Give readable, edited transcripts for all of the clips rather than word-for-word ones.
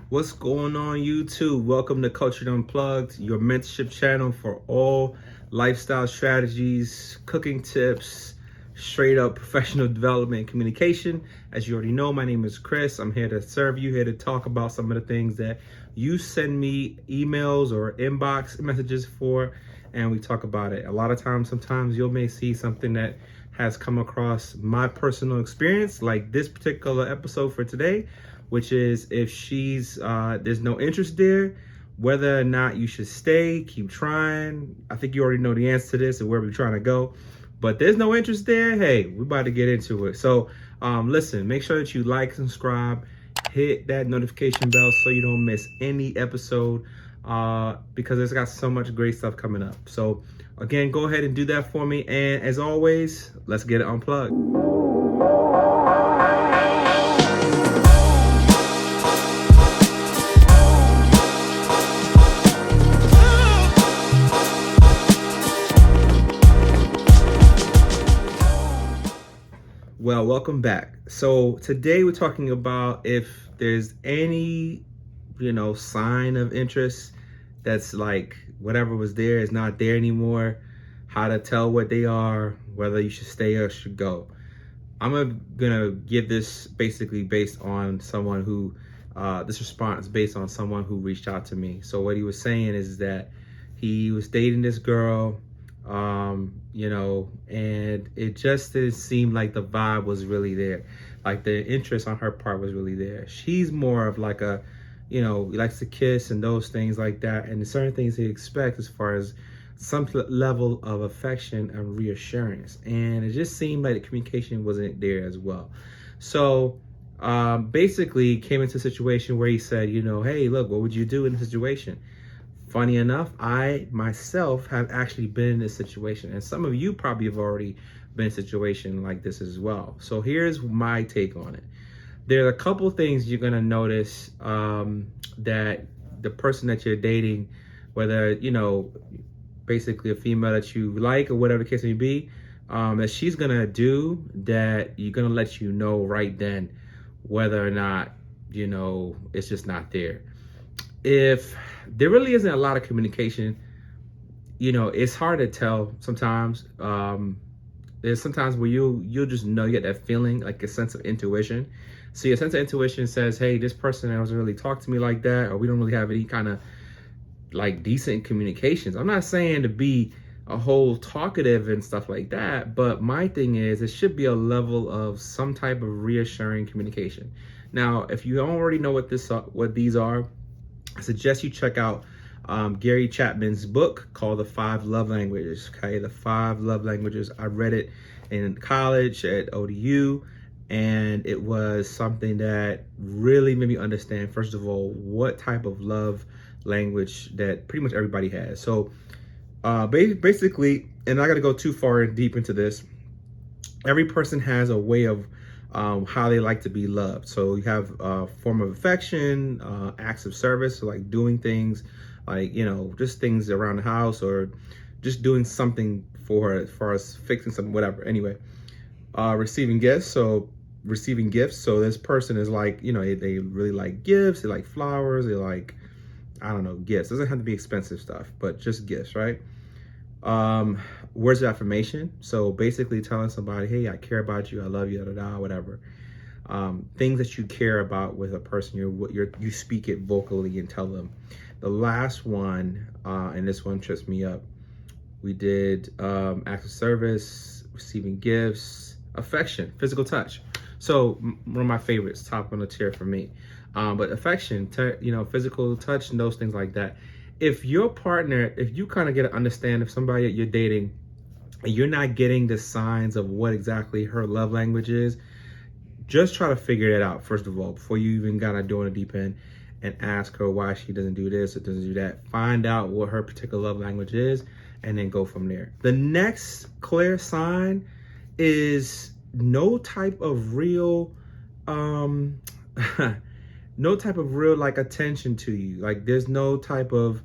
What's going on, YouTube? Welcome to Culture Unplugged, your mentorship channel for all lifestyle strategies, cooking tips, straight up professional development and communication. As you already know, my name is Chris. I'm here to serve you, here to talk about some of the things that you send me emails or inbox messages for, and we talk about it. A lot of times, sometimes you may see something that has come across my personal experience, like this particular episode for today, which is if she's there's no interest there, whether or not you should stay, keep trying. I think you already know the answer to this and where we're trying to go, but there's no interest there. Hey, we're about to get into it. So listen, make sure that you like, subscribe, hit that notification bell so you don't miss any episode, because it's got so much great stuff coming up. So again, go ahead and do that for me, and as always, let's get it unplugged. Well, welcome back. So today we're talking about if there's any, sign of interest that's like whatever was there is not there anymore, how to tell what they are, whether you should stay or should go. I'm gonna give this basically based on someone who, this response based on someone who reached out to me. So what he was saying is that he was dating this girl, and it just didn't seem like the vibe was really there. Like the interest on her part was really there. She's more of like a, he likes to kiss and those things like that. And certain things he expects as far as some level of affection and reassurance. And it just seemed like the communication wasn't there as well. So basically came into a situation where he said, hey, look, what would you do in a situation? Funny enough, I myself have actually been in this situation, and some of you probably have already been in a situation like this as well. So here's my take on it. There are a couple things you're gonna notice that the person that you're dating, whether basically a female that you like or whatever the case may be, that she's gonna do that you're gonna let you know right then whether or not it's just not there. If there really isn't a lot of communication, it's hard to tell sometimes. There's sometimes where you'll just know, you get that feeling, like a sense of intuition. So your sense of intuition says, hey, this person doesn't really talk to me like that, or we don't really have any kind of like decent communications. I'm not saying to be a whole talkative and stuff like that, but my thing is it should be a level of some type of reassuring communication. Now, if you already know what these are, I suggest you check out Gary Chapman's book called The 5 Love Languages. Okay, The 5 Love Languages. I read it in college at ODU, and it was something that really made me understand, first of all, what type of love language that pretty much everybody has. So basically, and I got to go too far deep into this, every person has a way of how they like to be loved. So you have a form of affection, acts of service, so like doing things like, just things around the house or just doing something for her as far as fixing something, whatever. Anyway, receiving gifts. So receiving gifts. So this person is like, they really like gifts. They like flowers. They like, I don't know, gifts. Doesn't have to be expensive stuff, but just gifts, right? Words of affirmation. So basically telling somebody, hey, I care about you, I love you, whatever. Things that you care about with a person, you speak it vocally and tell them. The last one, and this one trips me up, we did acts of service, receiving gifts, affection, physical touch. So one of my favorites, top on the tier for me. But affection, physical touch and those things like that. If your partner, if you kind of get to understand if somebody that you're dating and you're not getting the signs of what exactly her love language is, just try to figure it out, first of all, before you even gotta go in the deep end and ask her why she doesn't do this or doesn't do that. Find out what her particular love language is and then go from there. The next clear sign is no type of real no type of real like attention to you. Like there's no type of,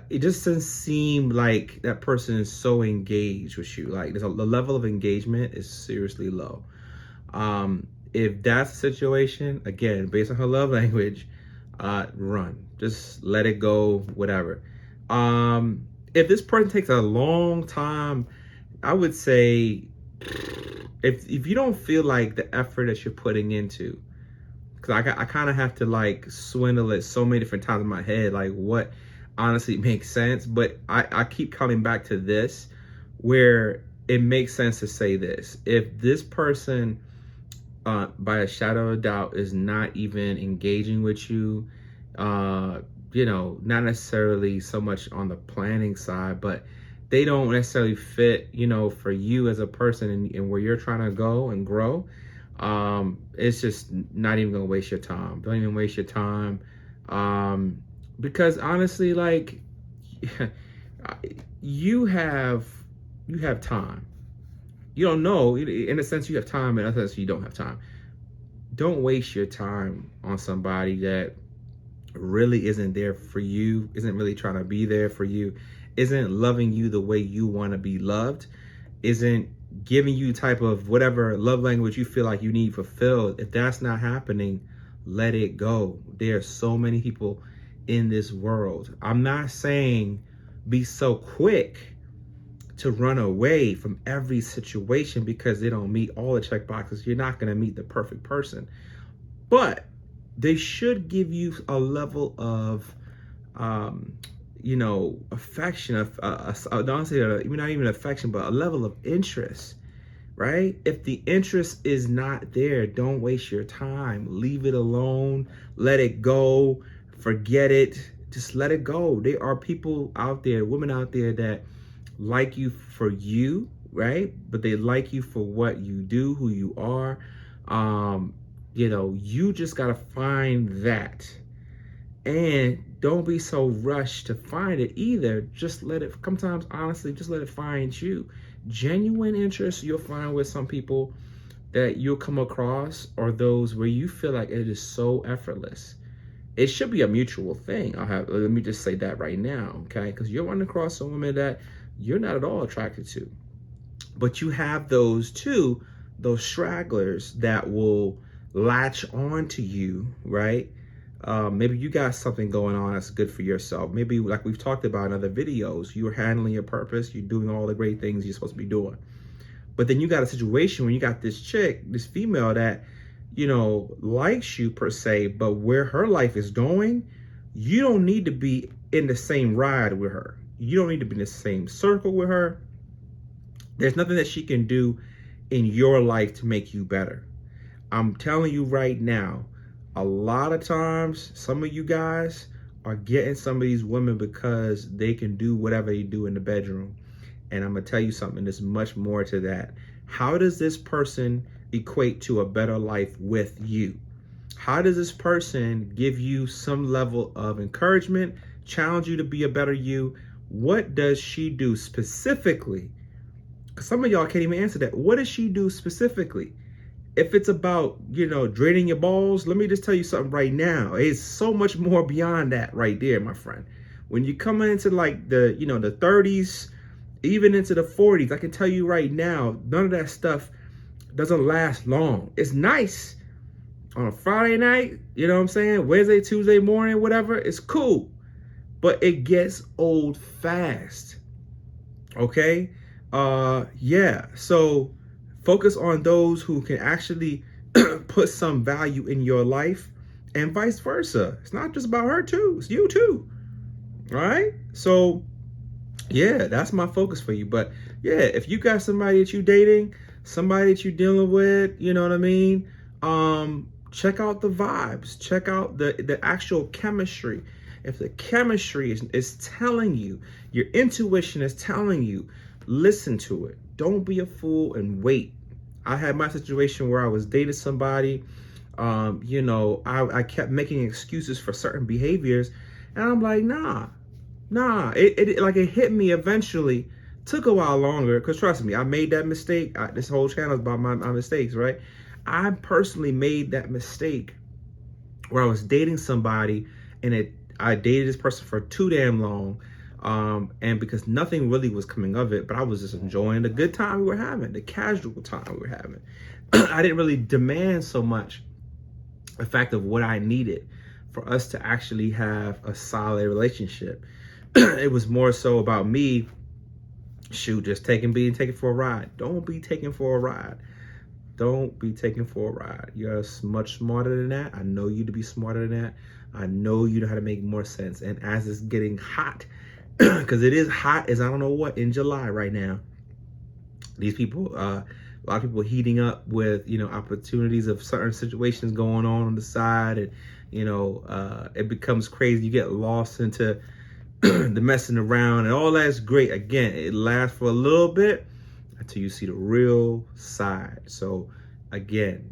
it just doesn't seem like that person is so engaged with you. Like the level of engagement is seriously low. If that's the situation, again, based on her love language, run. Just let it go, whatever. If this person takes a long time, I would say if you don't feel like the effort that you're putting into, because I kind of have to like swindle it so many different times in my head, like what honestly makes sense. But I keep coming back to this where it makes sense to say this. If this person, by a shadow of a doubt, is not even engaging with you, you know, not necessarily so much on the planning side, but they don't necessarily fit, you know, for you as a person and where you're trying to go and grow, it's just not even gonna waste your time. Don't even waste your time. Because honestly, like you have time. You don't know, in a sense you have time, in a sense you don't have time. Don't waste your time on somebody that really isn't there for you, isn't really trying to be there for you, isn't loving you the way you want to be loved, isn't giving you type of whatever love language you feel like you need fulfilled. If that's not happening, let it go. There are so many people in this world. I'm not saying be so quick to run away from every situation because they don't meet all the check boxes. You're not going to meet the perfect person, but they should give you a level of, you know, affection. Don't say not even affection, but a level of interest, right? If the interest is not there, don't waste your time. Leave it alone. Let it go. Forget it. Just let it go. There are people out there, women out there that like you for you, right? But they like you for what you do, who you are. You know, you just got to find that. And don't be so rushed to find it either. Just let it, sometimes, honestly, just let it find you. Genuine interest you'll find with some people that you'll come across are those where you feel like it is so effortless. It should be a mutual thing. Let me just say that right now, okay? Because you're running across a woman that you're not at all attracted to. But you have those too, those stragglers that will latch on to you, right? Maybe you got something going on that's good for yourself. Maybe, like we've talked about in other videos, you're handling your purpose, you're doing all the great things you're supposed to be doing. But then you got a situation where you got this chick, this female that, you know, likes you per se, but where her life is going, you don't need to be in the same ride with her. You don't need to be in the same circle with her. There's nothing that she can do in your life to make you better. I'm telling you right now, a lot of times, some of you guys are getting some of these women because they can do whatever they do in the bedroom. And I'm going to tell you something, there's much more to that. How does this person equate to a better life with you? How does this person give you some level of encouragement, challenge you to be a better you? What does she do specifically? Because some of y'all can't even answer that. What does she do specifically? If it's about, you know, draining your balls, let me just tell you something right now. It's so much more beyond that right there, my friend. When you come into like the, you know, the 30s, even into the 40s, I can tell you right now, none of that stuff doesn't last long. It's nice on a Friday night, you know what I'm saying? Wednesday, Tuesday morning, whatever, it's cool. But it gets old fast, okay? Yeah, so focus on those who can actually put some value in your life and vice versa. It's not just about her too, it's you too, all right? So yeah, that's my focus for you. But yeah, if you got somebody that you dating, somebody that you're dealing with, you know what I mean? Check out the vibes, check out the actual chemistry. If the chemistry is telling you, your intuition is telling you, listen to it. Don't be a fool and wait. I had my situation where I was dating somebody, you know, I kept making excuses for certain behaviors, and I'm like, nah. It hit me eventually. Took a while longer, because trust me, I made that mistake. This whole channel is about my mistakes, right? I personally made that mistake where I was dating somebody, and I dated this person for too damn long. And because nothing really was coming of it, but I was just enjoying the good time we were having, the casual time we were having. I didn't really demand so much the fact of what I needed for us to actually have a solid relationship. It was more so about me, just being taken for a ride. Don't be taken for a ride. Don't be taken for a ride. You're much smarter than that. I know you to be smarter than that. I know you know how to make more sense. And as it's getting hot, because it is hot as I don't know what in July right now, these people, a lot of people heating up with, opportunities of certain situations going on the side. And, it becomes crazy. You get lost into the messing around, and all that's great. Again, it lasts for a little bit until you see the real side. So again,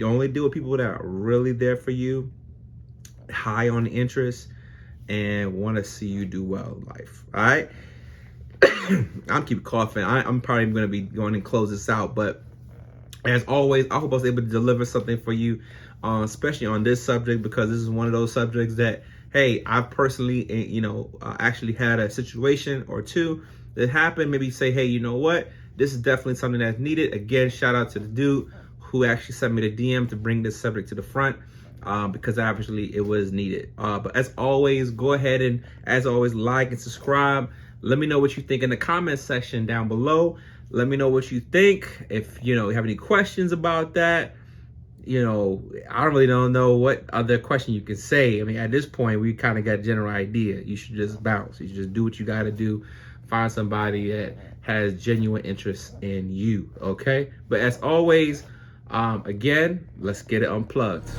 only do with people that are really there for you, high on interest, and want to see you do well in life. All right. I'm keep coughing. I'm probably going to be going and close this out, but as always, I hope I was able to deliver something for you, especially on this subject, because this is one of those subjects that, hey, I've personally, actually had a situation or two that happened. Maybe say, hey, you know what? This is definitely something that's needed. Again, shout out to the dude who actually sent me the DM to bring this subject to the front, because obviously it was needed. But as always, go ahead and, as always, like and subscribe. Let me know what you think in the comment section down below. Let me know what you think. If you have any questions about that, I don't really know what other question you can say. I mean, at this point, we kind of got a general idea. You should just bounce. You should just do what you got to do. Find somebody that has genuine interest in you, okay? But as always, again, let's get it unplugged.